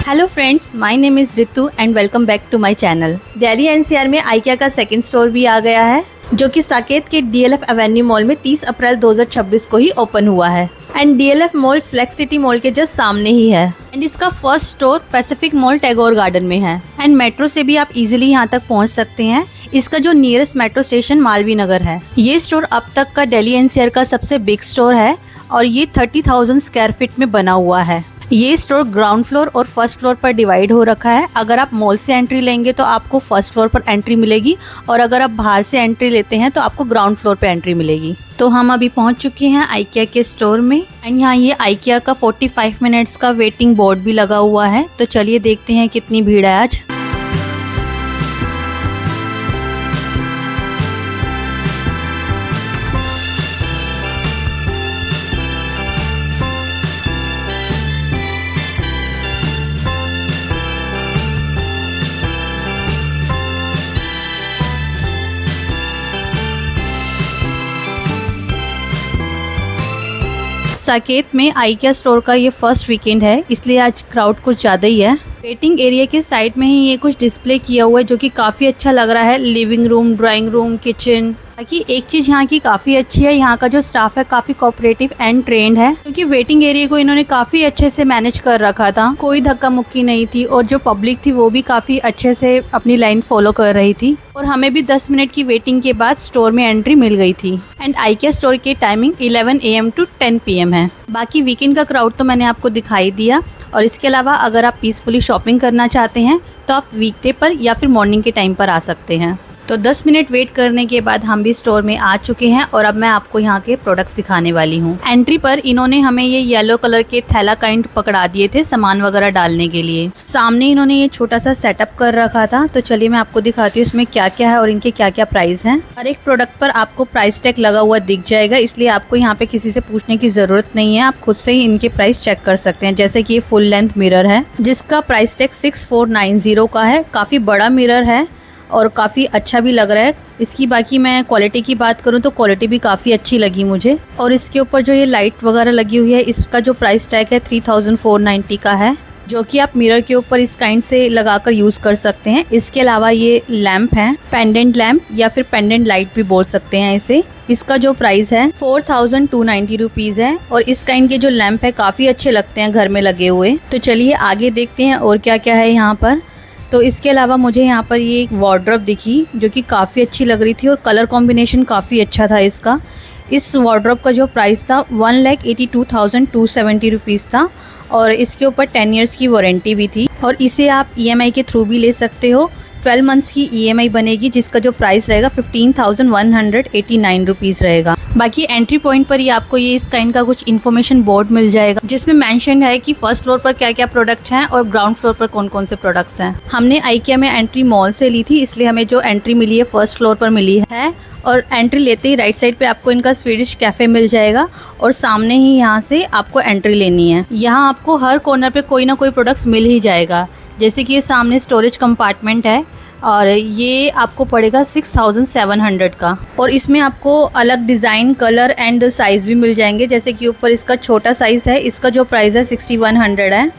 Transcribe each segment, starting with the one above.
Hello friends, my name is Ritu and welcome back to my channel. Delhi NCR में IKEA का second store भी आ गया है, जो कि साकेत के डीएलएफ एवेन्यू मॉल में 30 अप्रैल 2026 को ही ओपन हुआ है। And DLF mall select city mall के जस्ट सामने ही है। एंड इसका first store Pacific mall Tagore garden में है। एंड मेट्रो से भी आप इजीली यहाँ तक पहुँच सकते हैं। इसका जो nearest metro station Malviya Nagar है। ये स्टोर अब तक का दिल्ली एनसीआर का सबसे बिग स्टोर है और ये 30,000 स्क्वायर फीट में बना हुआ है। ये स्टोर ग्राउंड फ्लोर और फर्स्ट फ्लोर पर डिवाइड हो रखा है। अगर आप मॉल से एंट्री लेंगे तो आपको फर्स्ट फ्लोर पर एंट्री मिलेगी और अगर आप बाहर से एंट्री लेते हैं तो आपको ग्राउंड फ्लोर पर एंट्री मिलेगी। तो हम अभी पहुंच चुके हैं आइकिया के स्टोर में। एंड यहाँ ये आइकिया का 45 मिनट्स का वेटिंग बोर्ड भी लगा हुआ है। तो चलिए देखते हैं कितनी भीड़ है आज। साकेत में आइकिया स्टोर का ये फर्स्ट वीकेंड है, इसलिए आज क्राउड कुछ ज़्यादा ही है। वेटिंग एरिया के साइड में ही ये कुछ डिस्प्ले किया हुआ है जो कि काफ़ी अच्छा लग रहा है। Living room, drawing room, kitchen. बाकी एक चीज़ यहाँ की काफ़ी अच्छी है, यहाँ का जो स्टाफ है काफ़ी कोऑपरेटिव एंड ट्रेंड है, क्योंकि वेटिंग एरिया को इन्होंने काफ़ी अच्छे से मैनेज कर रखा था। कोई धक्का मुक्की नहीं थी और जो पब्लिक थी वो भी काफ़ी अच्छे से अपनी लाइन फॉलो कर रही थी। और हमें भी 10 मिनट की वेटिंग के बाद स्टोर में एंट्री मिल गई थी। एंड आइकिया स्टोर की टाइमिंग 11 AM to 10 PM है। बाकी वीकेंड का क्राउड तो मैंने आपको दिखाई दिया। और इसके अलावा अगर आप पीसफुली शॉपिंग करना चाहते हैं तो आप वीकडे पर या फिर मॉर्निंग के टाइम पर आ सकते हैं। तो 10 मिनट वेट करने के बाद हम भी स्टोर में आ चुके हैं और अब मैं आपको यहाँ के प्रोडक्ट्स दिखाने वाली हूँ। एंट्री पर इन्होंने हमें ये येलो कलर के थैला काइंड पकड़ा दिए थे सामान वगैरह डालने के लिए। सामने इन्होंने ये छोटा सा सेटअप कर रखा था। तो चलिए मैं आपको दिखाती हूँ इसमें क्या क्या है और इनके क्या क्या प्राइस हैं। हर एक प्रोडक्ट पर आपको प्राइस टैग लगा हुआ दिख जाएगा, इसलिए आपको यहाँ पे किसी से पूछने की जरूरत नहीं है। आप खुद से ही इनके प्राइस चेक कर सकते हैं। जैसे कि ये फुल लेंथ मिरर है जिसका प्राइस टैग 6490 का है। काफी बड़ा मिरर है और काफ़ी अच्छा भी लग रहा है। इसकी बाकी मैं क्वालिटी की बात करूं तो क्वालिटी भी काफ़ी अच्छी लगी मुझे। और इसके ऊपर जो ये लाइट वगैरह लगी हुई है, इसका जो प्राइस टैग है 3490 का है, जो कि आप मिरर के ऊपर इस काइंड से लगाकर यूज़ कर सकते हैं। इसके अलावा ये लैंप है, पेंडेंट लैंप या फिर पेंडेंट लाइट भी बोल सकते हैं इसे। इसका जो प्राइस है 4290 रुपीज़ है। और इस काइंड के जो लैंप है काफ़ी अच्छे लगते हैं घर में लगे हुए। तो चलिए आगे देखते हैं और क्या क्या है यहाँ पर। तो इसके अलावा मुझे यहाँ पर ये एक वार्डरोब दिखी जो कि काफ़ी अच्छी लग रही थी और कलर कॉम्बिनेशन काफ़ी अच्छा था इसका। इस वार्डरोब का जो प्राइस था 1,82,270 रुपीज़ था और इसके ऊपर 10 इयर्स की वारंटी भी थी। और इसे आप EMI के थ्रू भी ले सकते हो। 12 मंथ्स की EMI बनेगी, जिसका जो प्राइस रहेगा 15,189 रुपीज़ रहेगा। बाकी एंट्री पॉइंट पर ही आपको ये इस काइंड का कुछ इन्फॉर्मेशन बोर्ड मिल जाएगा, जिसमें मेंशन है कि फर्स्ट फ्लोर पर क्या क्या प्रोडक्ट हैं और ग्राउंड फ्लोर पर कौन कौन से प्रोडक्ट्स हैं। हमने आइकिया में एंट्री मॉल से ली थी, इसलिए हमें जो एंट्री मिली है फर्स्ट फ्लोर पर मिली है। और एंट्री लेते ही राइट साइड पे आपको इनका स्वीडिश कैफ़े मिल जाएगा और सामने ही यहाँ से आपको एंट्री लेनी है। यहाँ आपको हर कॉर्नर पे कोई ना कोई प्रोडक्ट्स मिल ही जाएगा। जैसे कि ये सामने स्टोरेज कंपार्टमेंट है और ये आपको पड़ेगा 6700 का। और इसमें आपको अलग डिज़ाइन, कलर एंड साइज़ भी मिल जाएंगे। जैसे कि ऊपर इसका छोटा साइज़ है, इसका जो प्राइस है 6100 है।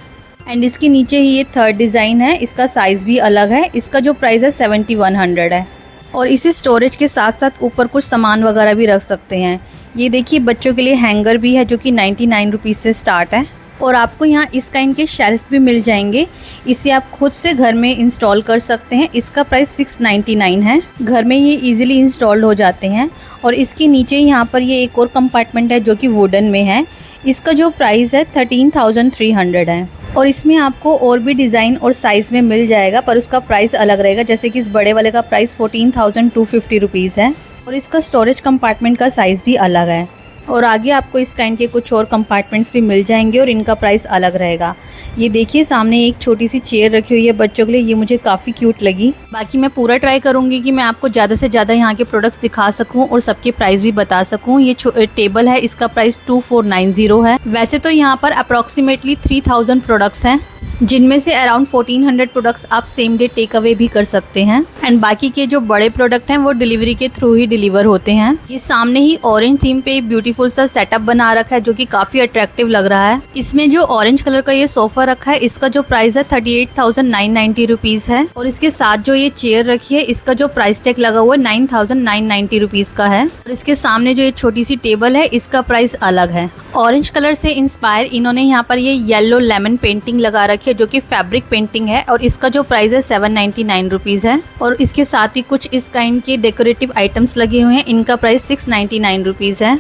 एंड इसके नीचे ही ये थर्ड डिज़ाइन है, इसका साइज़ भी अलग है, इसका जो प्राइस है 7100 है। और इसी स्टोरेज के साथ साथ ऊपर कुछ सामान वगैरह भी रख सकते हैं। ये देखिए बच्चों के लिए हैंगर भी है जो कि 99 रुपीज़ से स्टार्ट है। और आपको यहाँ इस काइंड के शेल्फ भी मिल जाएंगे, इसे आप खुद से घर में इंस्टॉल कर सकते हैं। इसका प्राइस 699 है। घर में ये इजीली इंस्टॉल्ड हो जाते हैं। और इसके नीचे यहाँ पर ये एक और कंपार्टमेंट है जो कि वुडन में है। इसका जो प्राइस है 13,300 है। और इसमें आपको और भी डिज़ाइन और साइज़ में मिल जाएगा, पर उसका प्राइस अलग रहेगा। जैसे कि इस बड़े वाले का प्राइस 14,250 रुपीज़ है और इसका स्टोरेज कंपार्टमेंट का साइज़ भी अलग है। और आगे आपको इस काइंड के कुछ और कंपार्टमेंट्स भी मिल जाएंगे और इनका प्राइस अलग रहेगा। ये देखिए सामने एक छोटी सी चेयर रखी हुई है बच्चों के लिए, ये मुझे काफ़ी क्यूट लगी। बाकी मैं पूरा ट्राई करूँगी कि मैं आपको ज़्यादा से ज़्यादा यहाँ के प्रोडक्ट्स दिखा सकूँ और सबके प्राइस भी बता सकूँ। ये टेबल है, इसका प्राइस 2490 है। वैसे तो यहाँ पर अप्रॉक्सीमेटली 3000 प्रोडक्ट्स हैं। जिनमें से अराउंड 1400 प्रोडक्ट्स आप सेम डे टेक अवे भी कर सकते हैं एंड बाकी के जो बड़े प्रोडक्ट हैं वो डिलीवरी के थ्रू ही डिलीवर होते हैं। ये सामने ही ऑरेंज थीम पे ब्यूटीफुल सा सेटअप बना रखा है जो कि काफी अट्रैक्टिव लग रहा है। इसमें जो ऑरेंज कलर का ये सोफा रखा है इसका जो प्राइस है 38,990 रुपीज है और इसके साथ जो ये चेयर रखी है इसका जो प्राइस टैग लगा हुआ है 9,990 रुपीज का है और इसके सामने जो ये छोटी सी टेबल है इसका प्राइस अलग है। ऑरेंज कलर से इंस्पायर इन्होंने यहाँ पर ये येलो लेमन पेंटिंग लगा रखी है जो कि फैब्रिक पेंटिंग है और इसका जो प्राइस है 799 रुपीज है और इसके साथ ही कुछ इस काइंड के डेकोरेटिव आइटम्स लगे हुए हैं, इनका प्राइस 699 रुपीज है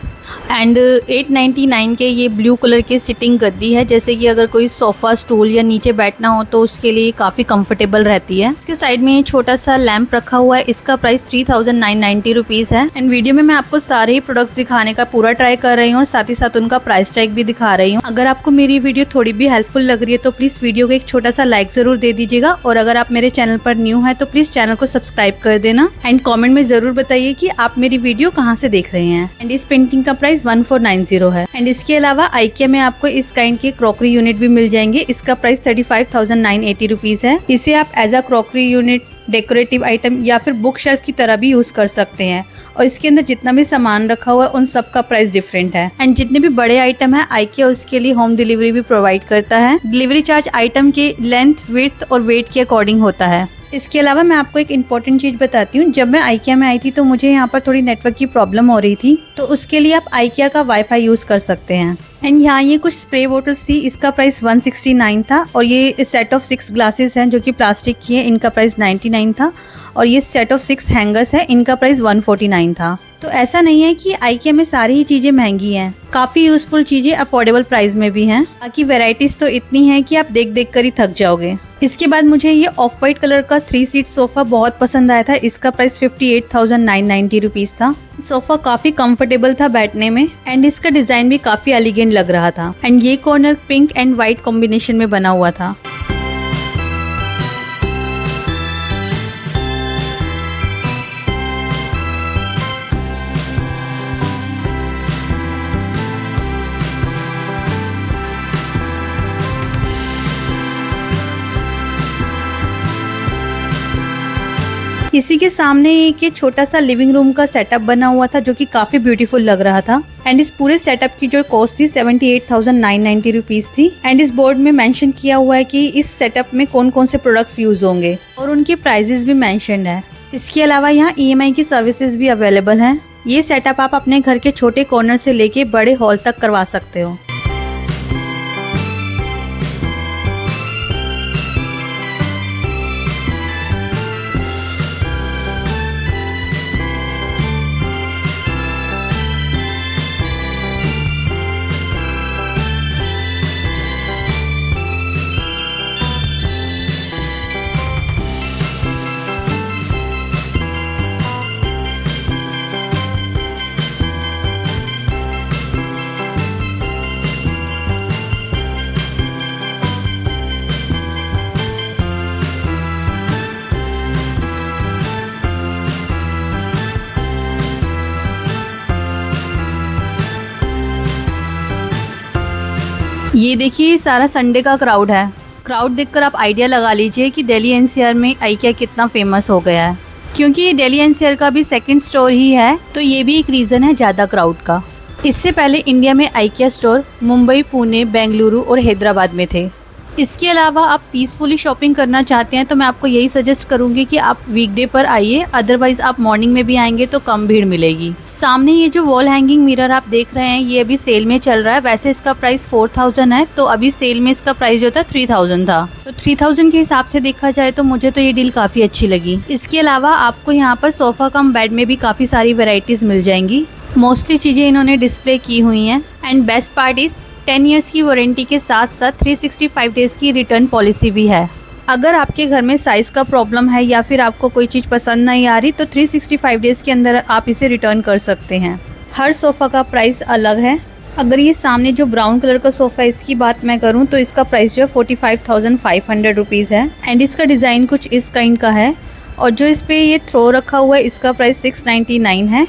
एंड 899 के ये ब्लू कलर की सिटिंग गद्दी है, जैसे कि अगर कोई सोफा स्टूल या नीचे बैठना हो तो उसके लिए काफी कंफर्टेबल रहती है। इसके साइड में छोटा सा लैंप रखा हुआ है, इसका प्राइस 3,990 रुपीज है एंड वीडियो में मैं आपको सारे ही प्रोडक्ट्स दिखाने का पूरा ट्राई कर रही हूँ और साथ ही साथ उनका प्राइस टैग भी दिखा रही हूँ। अगर आपको मेरी वीडियो थोड़ी भी हेल्पफुल लग रही है तो प्लीज वीडियो को एक छोटा सा लाइक जरूर दे दीजिएगा और अगर आप मेरे चैनल पर न्यू है तो प्लीज चैनल को सब्सक्राइब कर देना एंड कमेंट में जरूर बताइए कि आप मेरी वीडियो कहाँ से देख रहे हैं। एंड इस पेंटिंग का प्राइस 1490 है एंड इसके अलावा आइकिया में आपको इस काइंड के क्रॉकरी यूनिट भी मिल जाएंगे, इसका प्राइस 35,980 रुपीज है। इसे आप as a crockery unit, decorative item या फिर बुक शेल्फ की तरह भी यूज कर सकते हैं और इसके अंदर जितना भी सामान रखा हुआ है उन सब का प्राइस डिफरेंट है एंड जितने भी बड़े आइटम है आइकिया उसके लिए होम डिलीवरी भी प्रोवाइड करता है। डिलीवरी चार्ज आइटम के लेंथ, विड्थ और वेट के अकॉर्डिंग होता है। इसके अलावा मैं आपको एक इम्पोर्टेंट चीज बताती हूँ, जब मैं आइकिया में आई थी तो मुझे यहाँ पर थोड़ी नेटवर्क की प्रॉब्लम हो रही थी तो उसके लिए आप आइकिया का वाईफाई यूज कर सकते हैं। एंड यहाँ ये कुछ स्प्रे बोटल्स थी, इसका प्राइस 169 था और ये सेट ऑफ 6 ग्लासेस हैं जो कि प्लास्टिक की है, इनका प्राइस 99 था और ये सेट ऑफ 6 हैंगर्स है, इनका प्राइस 149 था। तो ऐसा नहीं है कि आइकिया में सारी ही चीजें महंगी हैं, काफी यूजफुल चीजें अफोर्डेबल प्राइस में भी हैं। बाकी वैरायटीज तो इतनी है कि आप देख देख कर ही थक जाओगे। इसके बाद मुझे ये ऑफ वाइट कलर का 3 सीट सोफा बहुत पसंद आया था, इसका प्राइस 58,990 रुपीज था। सोफा काफी कंफर्टेबल था बैठने में एंड इसका डिजाइन भी काफी एलिगेंट लग रहा था एंड ये corner pink and white combination में बना हुआ था। इसी के सामने एक ये छोटा सा लिविंग रूम का सेटअप बना हुआ था जो कि काफी ब्यूटीफुल लग रहा था एंड इस पूरे सेटअप की जो कॉस्ट थी 78,990 रुपीज थी एंड इस बोर्ड में मेंशन किया हुआ है कि इस सेटअप में कौन कौन से प्रोडक्ट्स यूज होंगे और उनके प्राइजेस भी मेंशन्ड है। इसके अलावा यहाँ EMI की सर्विसेज भी अवेलेबल है। ये सेटअप आप अपने घर के छोटे कॉर्नर से लेके बड़े हॉल तक करवा सकते हो। ये देखिए सारा संडे का क्राउड है। क्राउड देखकर आप आइडिया लगा लीजिए कि दिल्ली NCR में आइकिया कितना फेमस हो गया है। क्योंकि ये दिल्ली NCR का भी सेकंड स्टोर ही है तो ये भी एक रीज़न है ज़्यादा क्राउड का। इससे पहले इंडिया में आइकिया स्टोर मुंबई, पुणे, बेंगलुरु और हैदराबाद में थे। इसके अलावा आप पीसफुली शॉपिंग करना चाहते हैं तो मैं आपको यही सजेस्ट करूंगी कि आप वीकडे पर आइए, अदरवाइज आप मॉर्निंग में भी आएंगे तो कम भीड़ मिलेगी। सामने ये जो वॉल हैंगिंग मिरर आप देख रहे हैं ये अभी सेल में चल रहा है। वैसे इसका प्राइस 4000 है तो अभी सेल में इसका प्राइस जो था 3000 था। तो 3000 के हिसाब से देखा जाए तो मुझे तो ये डील काफी अच्छी लगी। इसके अलावा आपको यहाँ पर सोफा कम बेड में भी काफी सारी वेराइटीज मिल जाएंगी। मोस्टली चीजें इन्होंने डिस्प्ले की हुई हैं and best part is 10 years की वारंटी के साथ साथ 365 डेज की रिटर्न पॉलिसी भी है। अगर आपके घर में साइज़ का प्रॉब्लम है या फिर आपको कोई चीज़ पसंद नहीं आ रही तो 365 डेज के अंदर आप इसे रिटर्न कर सकते हैं। हर सोफ़ा का प्राइस अलग है। अगर ये सामने जो ब्राउन कलर का सोफ़ा है इसकी बात मैं करूँ तो इसका प्राइस जो है 45,500 रुपीज़ है एंड इसका डिज़ाइन कुछ इस काइंड का है और जो इस पर ये थ्रो रखा हुआ है इसका प्राइस 699 है।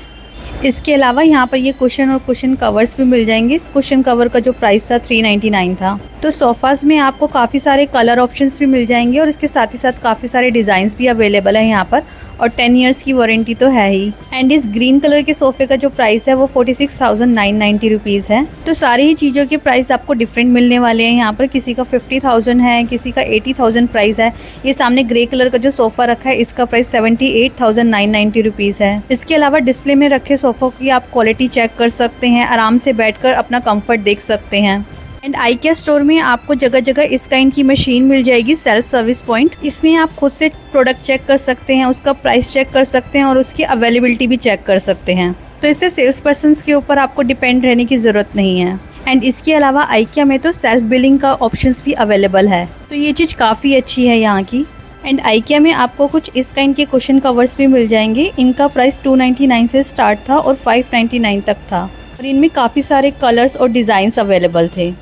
इसके अलावा यहाँ पर ये कुशन और कुशन कवर्स भी मिल जाएंगे। इस कुशन कवर का जो प्राइस था 399 था। तो सोफाज में आपको काफ़ी सारे कलर ऑप्शंस भी मिल जाएंगे और इसके साथ ही साथ काफ़ी सारे डिज़ाइंस भी अवेलेबल है यहाँ पर, और 10 इयर्स की वारंटी तो है ही। एंड इस ग्रीन कलर के सोफे का जो प्राइस है वो 46,990 रुपीज़ है। तो सारी ही चीज़ों के प्राइस आपको डिफरेंट मिलने वाले हैं यहाँ पर। किसी का 50,000 है, किसी का 80,000 प्राइस है। ये सामने ग्रे कलर का जो सोफ़ा रखा है इसका प्राइस 78,990 रुपीज़ है। इसके अलावा डिस्प्ले में रखे सोफ़ों की आप क्वालिटी चेक कर सकते हैं, आराम से बैठकर अपना कंफर्ट देख सकते हैं। एंड IKEA स्टोर में आपको जगह जगह इस काइंड की मशीन मिल जाएगी, सेल्फ सर्विस पॉइंट। इसमें आप खुद से प्रोडक्ट चेक कर सकते हैं, उसका प्राइस चेक कर सकते हैं और उसकी अवेलेबिलिटी भी चेक कर सकते हैं। तो इससे सेल्स पर्सन के ऊपर आपको डिपेंड रहने की ज़रूरत नहीं है। एंड इसके अलावा IKEA में तो सेल्फ बिलिंग का ऑप्शंस भी अवेलेबल है, तो ये चीज़ काफ़ी अच्छी है यहाँ की। एंड IKEA में आपको कुछ इस काइंड के कुशन कवर्स भी मिल जाएंगे। इनका प्राइस 299 से स्टार्ट था और 599 तक था, और इनमें काफ़ी सारे कलर्स और डिज़ाइंस अवेलेबल थे।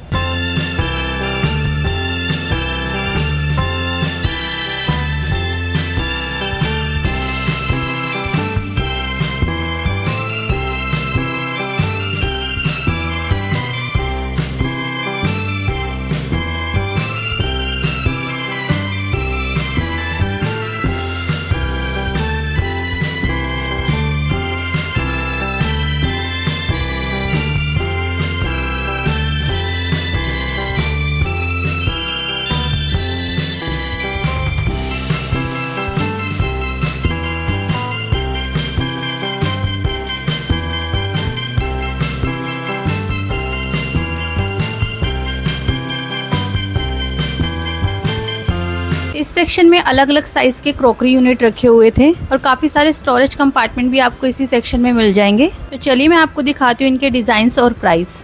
इस सेक्शन में अलग अलग साइज के क्रॉकरी यूनिट रखे हुए थे और काफ़ी सारे स्टोरेज कंपार्टमेंट भी आपको इसी सेक्शन में मिल जाएंगे। तो चलिए मैं आपको दिखाती हूँ इनके डिज़ाइंस और प्राइस।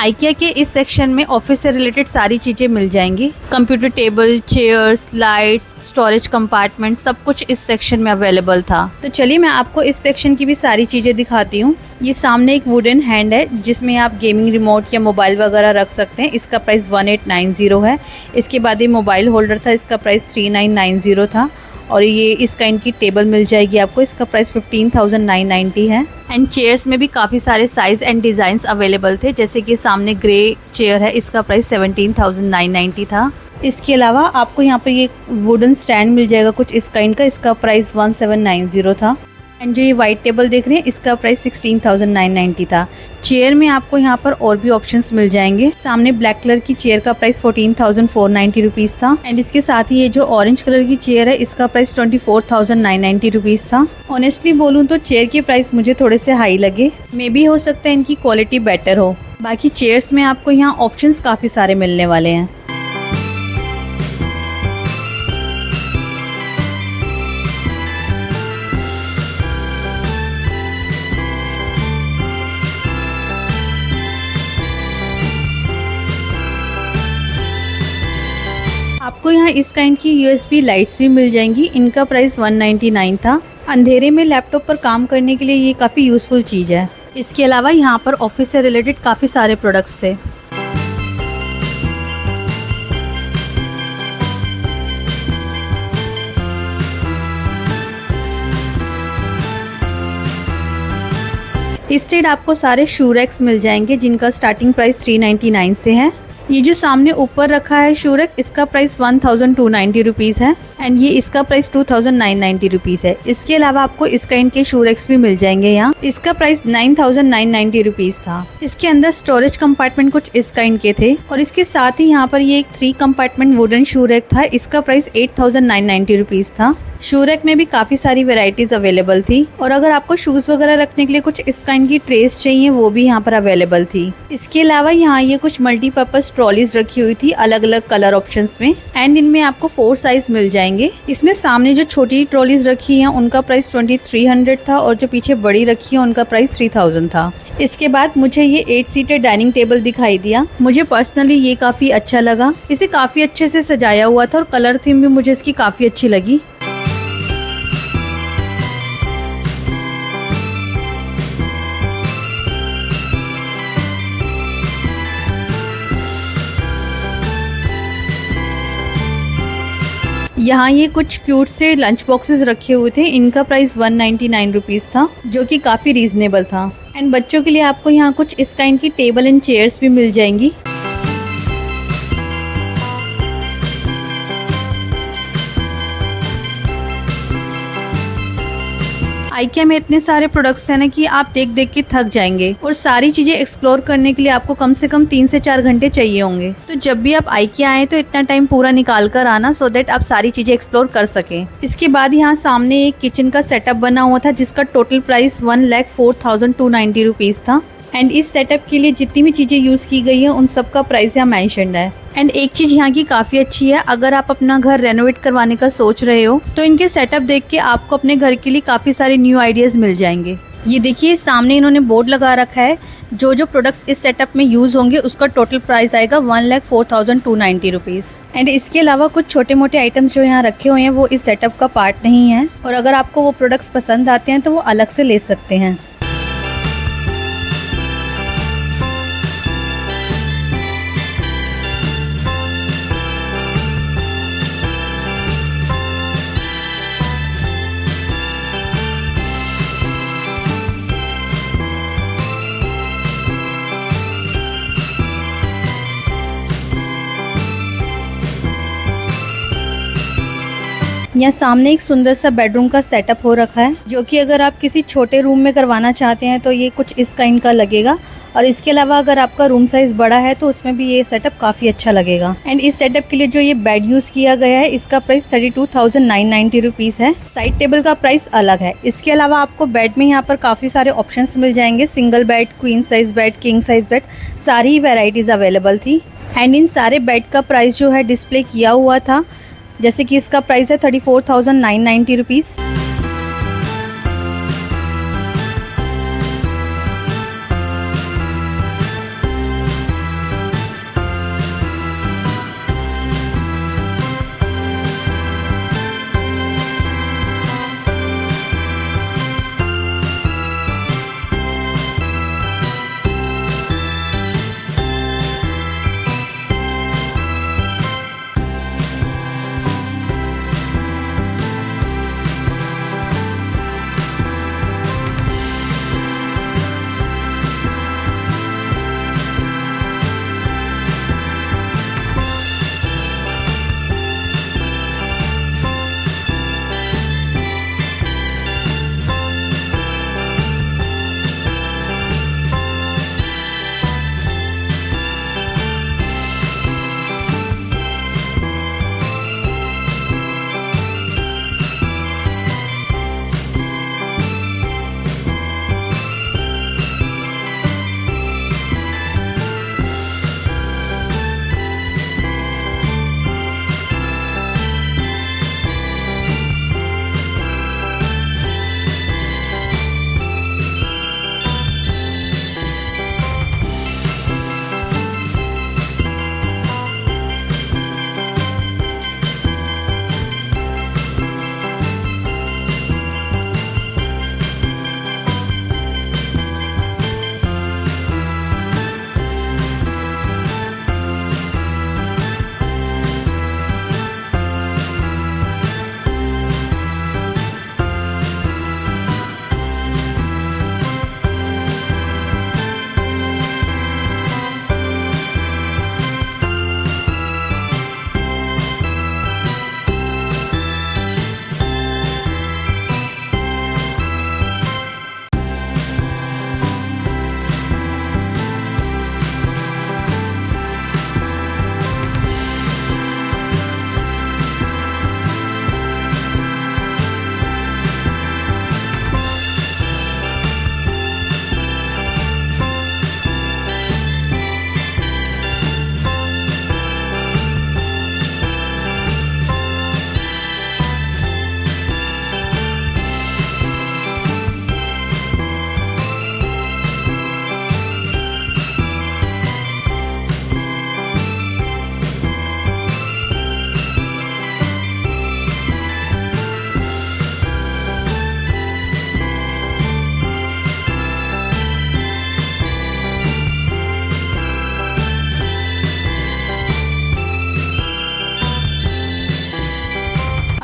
IKEA के इस सेक्शन में ऑफिस से रिलेटेड सारी चीज़ें मिल जाएंगी। Computer table, chairs, lights, storage compartment, सब कुछ इस सेक्शन में अवेलेबल था। तो चलिए मैं आपको इस सेक्शन की भी सारी चीज़ें दिखाती हूँ। ये सामने एक वुडन हैंड है जिसमें आप गेमिंग रिमोट या मोबाइल वगैरह रख सकते हैं। इसका प्राइस 1890 है। इसके बाद ये मोबाइल होल्डर था, इसका प्राइस 3990 था। और ये इस काइंड की टेबल मिल जाएगी आपको, इसका प्राइस 15,990 है। एंड चेयर्स में भी काफ़ी सारे साइज़ एंड डिज़ाइंस अवेलेबल थे, जैसे कि सामने ग्रे चेयर है, इसका प्राइस 17,990 था। इसके अलावा आपको यहाँ पर ये वुडन स्टैंड मिल जाएगा कुछ इस काइंड का, इसका प्राइस 1790 था। एंड जो ये वाइट टेबल देख रहे हैं इसका प्राइस 16,990 था। चेयर में आपको यहाँ पर और भी ऑप्शंस मिल जाएंगे। सामने ब्लैक कलर की चेयर का प्राइस 14,490 रुपीज़ था। एंड इसके साथ ही ये जो ऑरेंज कलर की चेयर है इसका प्राइस 24,990 रुपीज़ था। ऑनेस्टली बोलूँ तो चेयर के प्राइस मुझे थोड़े से हाई लगे, मे बी हो सकता है इनकी क्वालिटी बेटर हो। बाकी चेयर्स में आपको यहाँ ऑप्शंस काफ़ी सारे मिलने वाले हैं। आपको यहाँ इस काइंड की USB लाइट्स भी मिल जाएंगी। इनका प्राइस 199 था। अंधेरे में लैपटॉप पर काम करने के लिए ये काफ़ी यूज़फुल चीज़ है। इसके अलावा यहाँ पर ऑफिस से रिलेटेड काफ़ी सारे प्रोडक्ट्स थे। इस साइड आपको सारे शू रैक्स मिल जाएंगे जिनका स्टार्टिंग प्राइस 399 से है। ये जो सामने ऊपर रखा है शू रैक, इसका प्राइस 1290 रुपीज़ है एंड ये इसका प्राइस 2990 रुपीज़ है। इसके अलावा आपको इस काइंड के शू रैक्स भी मिल जाएंगे यहाँ। इसका प्राइस 9990 रुपीज़ था। इसके अंदर स्टोरेज कंपार्टमेंट कुछ इस काइंड के थे और इसके साथ ही यहाँ पर ये एक 3 कंपार्टमेंट वुडन शू रैक था। इसका प्राइस 8990 रुपीज़ था। शू रैक में भी काफी सारी वेराइटीज अवेलेबल थी और अगर आपको शूज वगैरह रखने के लिए कुछ इस काइंड की ट्रेस चाहिए वो भी यहाँ पर अवेलेबल थी। इसके अलावा यहाँ ये कुछ मल्टीपर्पज ट्रॉलीज रखी हुई थी अलग अलग कलर ऑप्शंस में एंड इनमें आपको 4 साइज मिल जाएंगे। इसमें सामने जो छोटी ट्रॉलीज रखी है उनका प्राइस 2300 था और जो पीछे बड़ी रखी है उनका प्राइस 3000 था। इसके बाद मुझे ये 8 सीटर डाइनिंग टेबल दिखाई दिया। मुझे पर्सनली ये काफी अच्छा लगा। इसे काफी अच्छे से सजाया हुआ था और कलर थीम भी मुझे इसकी काफी अच्छी लगी। यहाँ ये कुछ क्यूट से लंच बॉक्सेस रखे हुए थे। इनका प्राइस 199 रुपीज़ था जो कि काफ़ी रीजनेबल था। एंड बच्चों के लिए आपको यहाँ कुछ इस काइंड की टेबल एंड चेयर्स भी मिल जाएंगी। आइकिया में इतने सारे प्रोडक्ट्स हैं ना कि आप देख देख के थक जाएंगे और सारी चीजें एक्सप्लोर करने के लिए आपको कम से कम 3 से 4 घंटे चाहिए होंगे। तो जब भी आप आइकिया आए तो इतना टाइम पूरा निकाल कर आना सो दैट आप सारी चीजें एक्सप्लोर कर सकें। इसके बाद यहाँ सामने एक किचन का सेटअप बना हुआ था जिसका टोटल प्राइस 1,04,290 रुपीज़ था एंड इस सेटअप के लिए जितनी भी चीजें यूज की गई है उन सब का प्राइस यहाँ मेंशन्ड है। एंड एक चीज यहाँ की काफी अच्छी है, अगर आप अपना घर रेनोवेट करवाने का सोच रहे हो तो इनके सेटअप देख के आपको अपने घर के लिए काफी सारे न्यू आइडियाज मिल जाएंगे। ये देखिए सामने इन्होंने बोर्ड लगा रखा है, जो प्रोडक्ट्स इस सेटअप में यूज होंगे उसका टोटल प्राइस आएगा 1,04,290 रुपीज़। एंड इसके अलावा कुछ छोटे मोटे आइटम्स जो यहाँ रखे हुए हैं वो इस सेटअप का पार्ट नहीं है और अगर आपको वो प्रोडक्ट्स पसंद आते हैं तो वो अलग से ले सकते हैं। यहाँ सामने एक सुंदर सा बेडरूम का सेटअप हो रखा है जो कि अगर आप किसी छोटे रूम में करवाना चाहते हैं तो ये कुछ इस काइंड का लगेगा और इसके अलावा अगर आपका रूम साइज बड़ा है तो उसमें भी ये सेटअप काफी अच्छा लगेगा। एंड इस सेटअप के लिए जो ये बेड यूज किया गया है इसका प्राइस 32,990 रुपीज़ है। साइड टेबल का प्राइस अलग है। इसके अलावा आपको बेड में यहाँ पर काफी सारे ऑप्शंस मिल जाएंगे, single bed, queen size bed, king size bed, सारी वेराइटीज अवेलेबल थी। एंड इन सारे बेड का प्राइस जो है डिस्प्ले किया हुआ था, जैसे कि इसका प्राइस है 34,990 रुपीज़।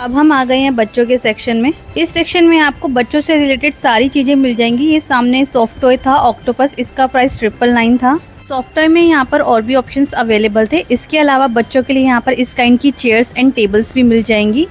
अब हम आ गए हैं बच्चों के सेक्शन में। इस सेक्शन में आपको बच्चों से रिलेटेड सारी चीजें मिल जाएंगी। ये सामने सॉफ्ट टॉय था ऑक्टोपस, इसका प्राइस 999 था। सॉफ्ट टॉय में यहाँ पर और भी ऑप्शंस अवेलेबल थे। इसके अलावा बच्चों के लिए यहाँ पर इस काइंड की चेयर्स एंड टेबल्स भी मिल जाएंगी।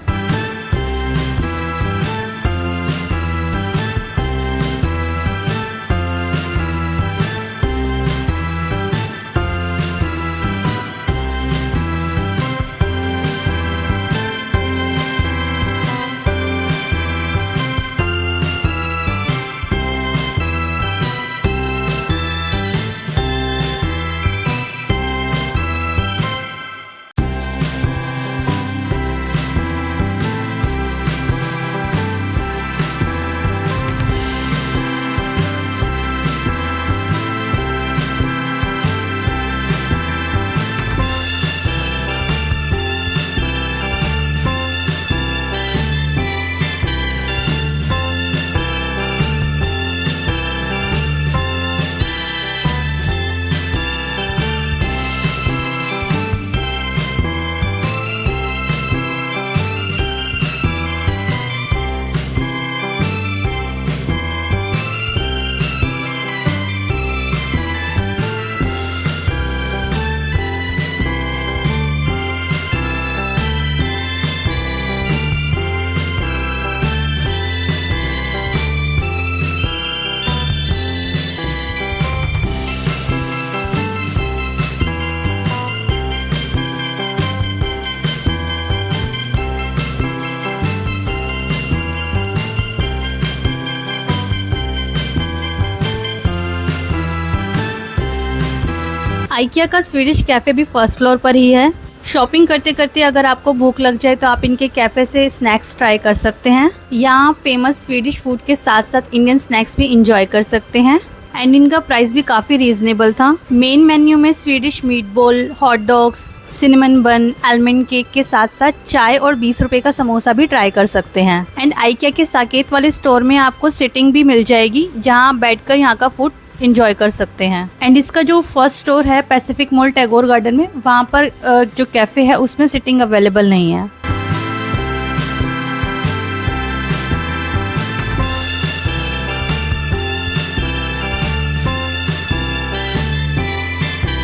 आइकिया का स्वीडिश कैफे भी फर्स्ट फ्लोर पर ही है। शॉपिंग करते करते अगर आपको भूख लग जाए तो आप इनके कैफे से स्नैक्स ट्राई कर सकते हैं। यहाँ फेमस स्वीडिश फूड के साथ साथ इंडियन स्नैक्स भी इंजॉय कर सकते हैं एंड इनका प्राइस भी काफी रीजनेबल था। मेन मेन्यू में Swedish meatball, hot dogs, cinnamon बन, आलमंड केक के साथ साथ चाय और 20 रुपए का समोसा भी ट्राई कर सकते हैं। एंड आइकिया के साकेत वाले स्टोर में आपको सिटिंग भी मिल जाएगी, जहाँ बैठकर यहाँ का फूड इंजॉय कर सकते हैं। एंड इसका जो फर्स्ट स्टोर है पैसिफिक मॉल टैगोर गार्डन में, वहाँ पर जो कैफे है उसमें सिटिंग अवेलेबल नहीं है।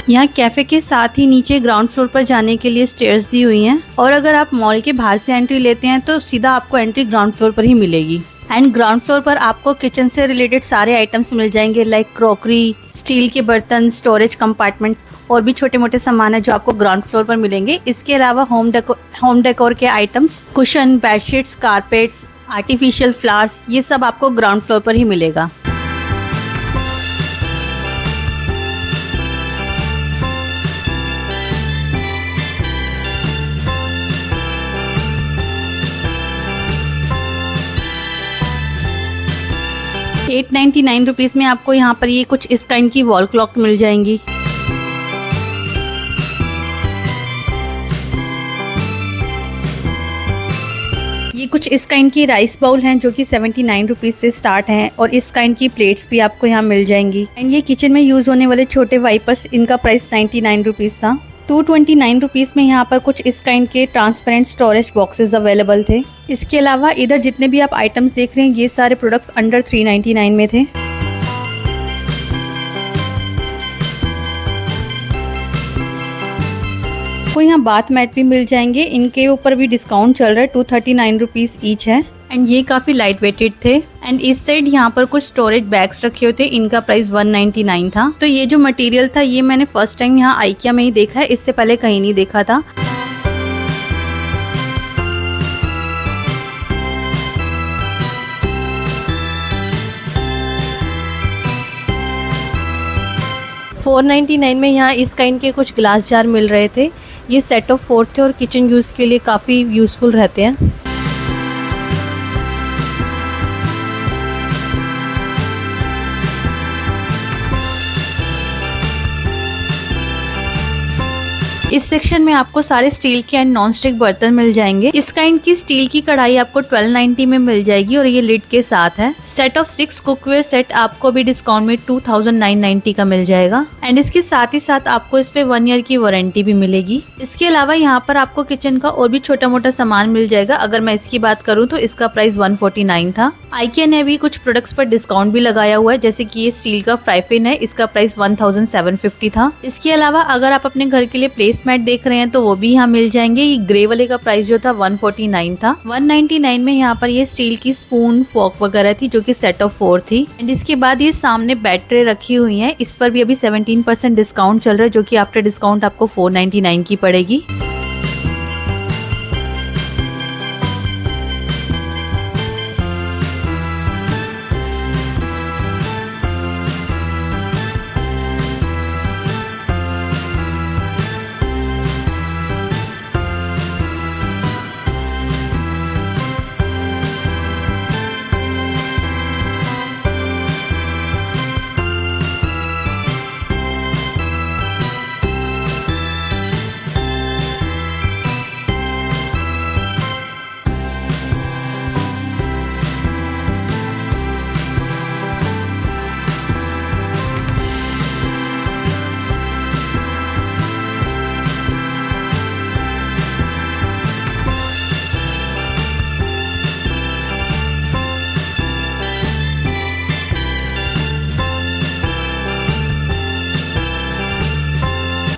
यहाँ कैफे के साथ ही नीचे ग्राउंड फ्लोर पर जाने के लिए स्टेयर्स दी हुई हैं और अगर आप मॉल के बाहर से एंट्री लेते हैं तो सीधा आपको एंट्री ग्राउंड फ्लोर पर ही मिलेगी। एंड ग्राउंड फ्लोर पर आपको किचन से रिलेटेड सारे आइटम्स मिल जाएंगे, लाइक क्रॉकरी, स्टील के बर्तन, स्टोरेज कंपार्टमेंट्स और भी छोटे मोटे सामान है जो आपको ग्राउंड फ्लोर पर मिलेंगे। इसके अलावा होम डेकोर के items, cushion, bedsheets, carpets, artificial flowers, ये सब आपको ग्राउंड फ्लोर पर ही मिलेगा। ₹899 में आपको यहाँ पर ये कुछ इस काइंड की वॉल क्लॉक मिल जाएंगी। ये कुछ इस काइंड की राइस बाउल हैं जो कि ₹79 से स्टार्ट हैं और इस काइंड की प्लेट्स भी आपको यहाँ मिल जाएंगी। एंड ये किचन में यूज होने वाले छोटे वाइपर्स, इनका प्राइस ₹99 था। ₹229 में यहाँ पर कुछ इस काइंड के ट्रांसपेरेंट स्टोरेज बॉक्सेस अवेलेबल थे। इसके अलावा इधर जितने भी आप आइटम्स देख रहे हैं ये सारे प्रोडक्ट्स अंडर $399 में थे। आपको यहाँ बाथ मैट भी मिल जाएंगे, इनके ऊपर भी डिस्काउंट चल रहा है, ₹239 ईच है। एंड ये काफ़ी लाइट वेटेड थे। एंड इस साइड यहाँ पर कुछ स्टोरेज बैग्स रखे हुए थे, इनका प्राइस $199 था। तो ये जो मटेरियल था ये मैंने फर्स्ट टाइम यहाँ आइकिया में ही देखा है, इससे पहले कहीं नहीं देखा था। $499 में यहाँ इस काइंड के कुछ ग्लास जार मिल रहे थे। ये सेट ऑफ 4 थे और किचन यूज़ के लिए काफ़ी यूज़फुल रहते हैं। इस सेक्शन में आपको सारे स्टील के एंड नॉन स्टिक बर्तन मिल जाएंगे। इस काइंड की स्टील की कढ़ाई आपको 1290 में मिल जाएगी और ये लिड के साथ है। सेट ऑफ 6 कुकवेयर सेट आपको भी डिस्काउंट में 2990 का मिल जाएगा एंड इसके साथ ही साथ आपको इस पे 1 ईयर की वारंटी भी मिलेगी। इसके अलावा यहाँ पर आपको किचन का और भी छोटा मोटा सामान मिल जाएगा। अगर मैं इसकी बात करूँ तो इसका प्राइस 149 था। IKEA ने भी कुछ प्रोडक्ट्स पर डिस्काउंट भी लगाया हुआ है, जैसे कि ये स्टील का फ्राई पैन है, इसका प्राइस 1750 था। इसके अलावा अगर आप अपने घर के लिए प्लेस मैट देख रहे हैं तो वो भी यहाँ मिल जाएंगे। ये ग्रे वाले का प्राइस जो था 149 था। 199 में यहाँ पर ये स्टील की स्पून फॉर्क वगैरह थी जो कि सेट ऑफ 4 थी। एंड इसके बाद ये सामने बेड ट्रे रखी हुई है, इस पर भी अभी 17% डिस्काउंट चल रहा है जो कि आफ्टर डिस्काउंट आपको 499 की पड़ेगी।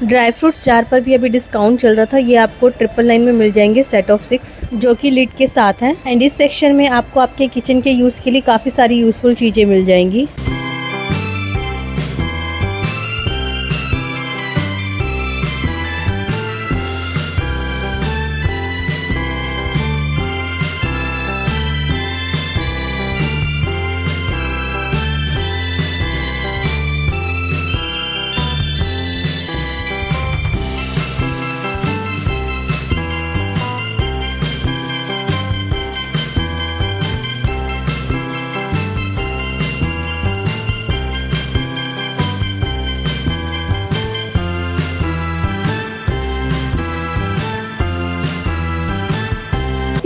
ड्राई फ्रूट्स जार पर भी अभी डिस्काउंट चल रहा था। ये आपको 999 में मिल जाएंगे सेट ऑफ 6 जो कि लिड के साथ है। एंड इस सेक्शन में आपको आपके किचन के यूज के लिए काफी सारी यूजफुल चीजें मिल जाएंगी।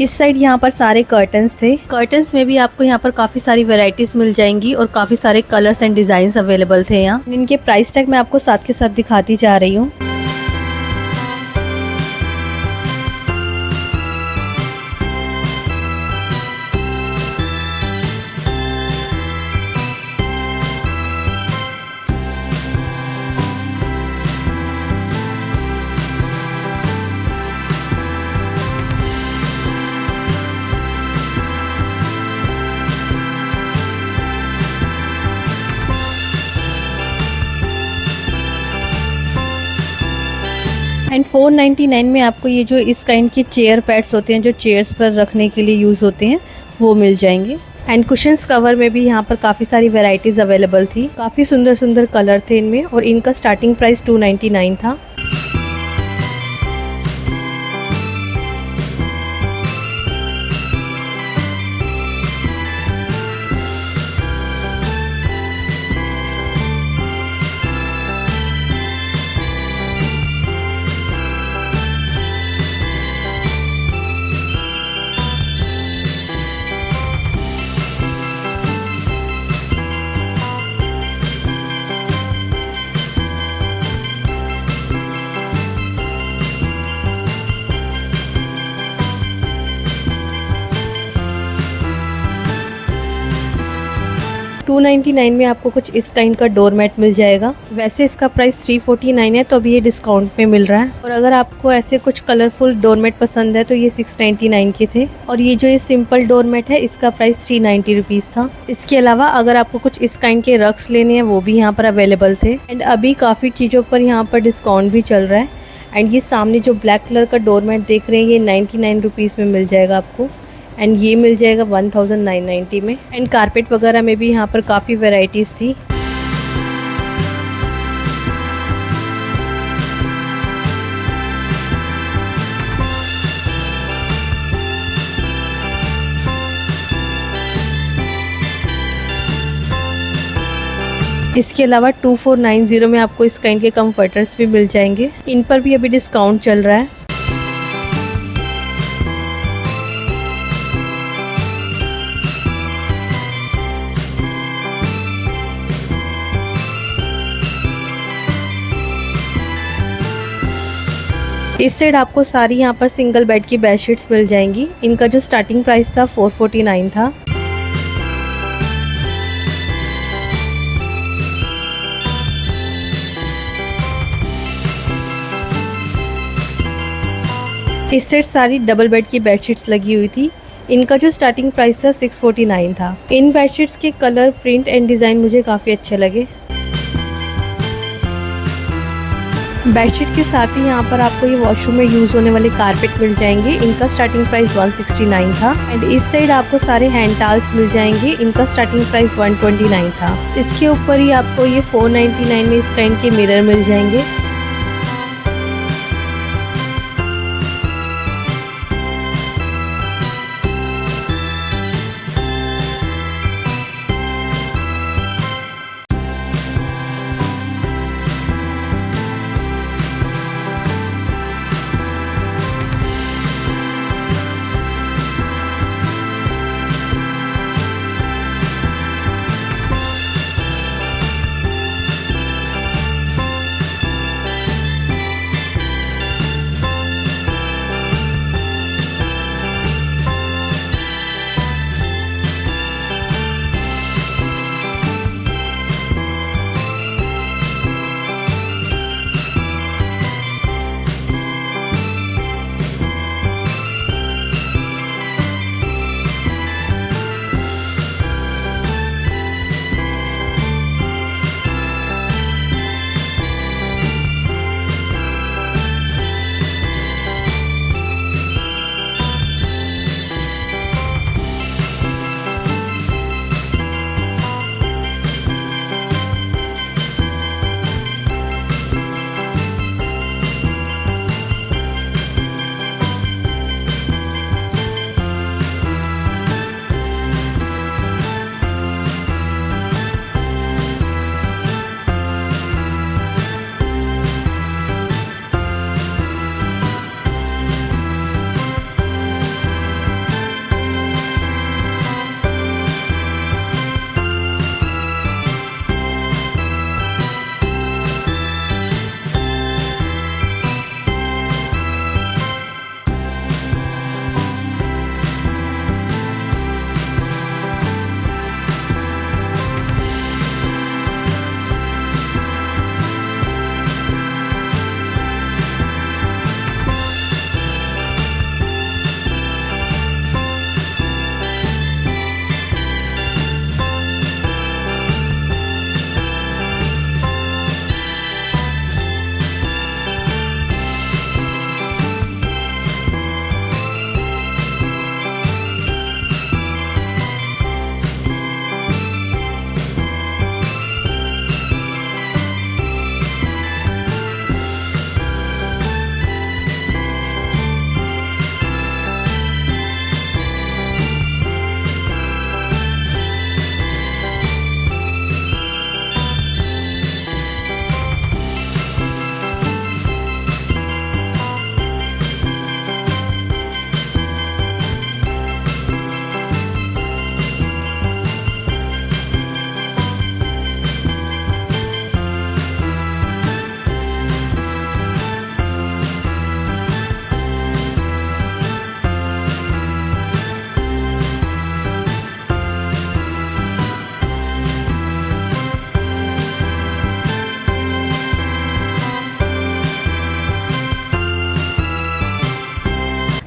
इस साइड यहाँ पर सारे कर्टन्स थे। कर्टन्स में भी आपको यहाँ पर काफी सारी वैरायटीज मिल जाएंगी और काफी सारे कलर्स एंड डिजाइन अवेलेबल थे यहाँ। इनके प्राइस टैग मैं आपको साथ के साथ दिखाती जा रही हूँ। एंड 499 में आपको ये जो इस काइंड के चेयर पैड्स होते हैं जो चेयर्स पर रखने के लिए यूज़ होते हैं वो मिल जाएंगे। एंड कुशन्स कवर में भी यहाँ पर काफ़ी सारी वैरायटीज़ अवेलेबल थी। काफ़ी सुंदर सुंदर कलर थे इनमें और इनका स्टार्टिंग प्राइस 299 था। $299 में आपको कुछ इस काइंड का डोरमैट मिल जाएगा। वैसे इसका प्राइस 349 है तो अभी ये डिस्काउंट में मिल रहा है। और अगर आपको ऐसे कुछ कलरफुल डोरमैट पसंद है तो ये 699 के थे। और ये जो ये सिंपल डोरमैट है इसका प्राइस 390 रुपीज़ था। इसके अलावा अगर आपको कुछ इस काइंड के रग्स लेने हैं वो भी यहाँ पर अवेलेबल थे। एंड अभी काफ़ी चीज़ों पर यहाँ पर डिस्काउंट भी चल रहा है। एंड ये सामने जो ब्लैक कलर का डोरमैट देख रहे हैं ये 99 रुपीज़ में मिल जाएगा आपको। एंड ये मिल जाएगा 1990 में। एंड कारपेट वगैरह में भी यहाँ पर काफ़ी वैरायटीज़ थी। इसके अलावा 2490 में आपको इस काइंड के कंफर्टर्स भी मिल जाएंगे। इन पर भी अभी डिस्काउंट चल रहा है। इस साइड आपको सारी यहाँ पर सिंगल बेड की बेडशीट्स मिल जाएंगी। इनका जो स्टार्टिंग प्राइस था 449 था। इस साइड सारी डबल बेड की बेडशीट्स लगी हुई थी। इनका जो स्टार्टिंग प्राइस था 649 था। इन बेडशीट्स के कलर, प्रिंट एंड डिज़ाइन मुझे काफ़ी अच्छे लगे। बेडशीट के साथ ही यहाँ पर आपको ये वॉशरूम में यूज़ होने वाले कारपेट मिल जाएंगे। इनका स्टार्टिंग प्राइस 169 था। एंड इस साइड आपको सारे हैंड टाल्स मिल जाएंगे। इनका स्टार्टिंग प्राइस 129 था। इसके ऊपर ही आपको ये 499 में इस काइंड के मिरर मिल जाएंगे।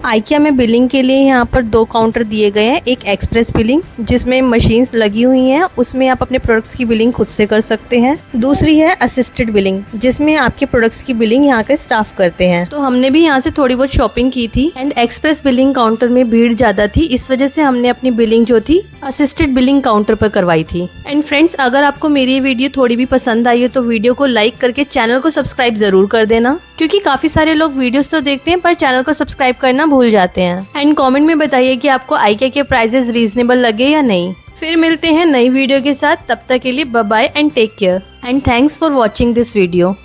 आइकिया में बिलिंग के लिए यहाँ पर 2 काउंटर दिए गए हैं। एक एक्सप्रेस बिलिंग जिसमें मशीन्स लगी हुई हैं, उसमें आप अपने प्रोडक्ट्स की बिलिंग खुद से कर सकते हैं। दूसरी है असिस्टेड बिलिंग जिसमें आपके प्रोडक्ट्स की बिलिंग यहाँ के स्टाफ करते हैं। तो हमने भी यहाँ से थोड़ी बहुत शॉपिंग की थी। एंड एक्सप्रेस बिलिंग काउंटर में भीड़ ज्यादा थी, इस वजह से हमने अपनी बिलिंग जो थी असिस्टेड बिलिंग काउंटर पर करवाई थी। एंड फ्रेंड्स, अगर आपको मेरी ये वीडियो थोड़ी भी पसंद आई हो तो वीडियो को लाइक करके चैनल को सब्सक्राइब जरूर कर देना, क्योंकि काफी सारे लोग वीडियोस तो देखते हैं पर चैनल को सब्सक्राइब करना भूल जाते हैं। एंड कमेंट में बताइए कि आपको आइकिया के प्राइसेस रीजनेबल लगे या नहीं। फिर मिलते हैं नई वीडियो के साथ, तब तक के लिए bye bye and take care and thanks for watching this video.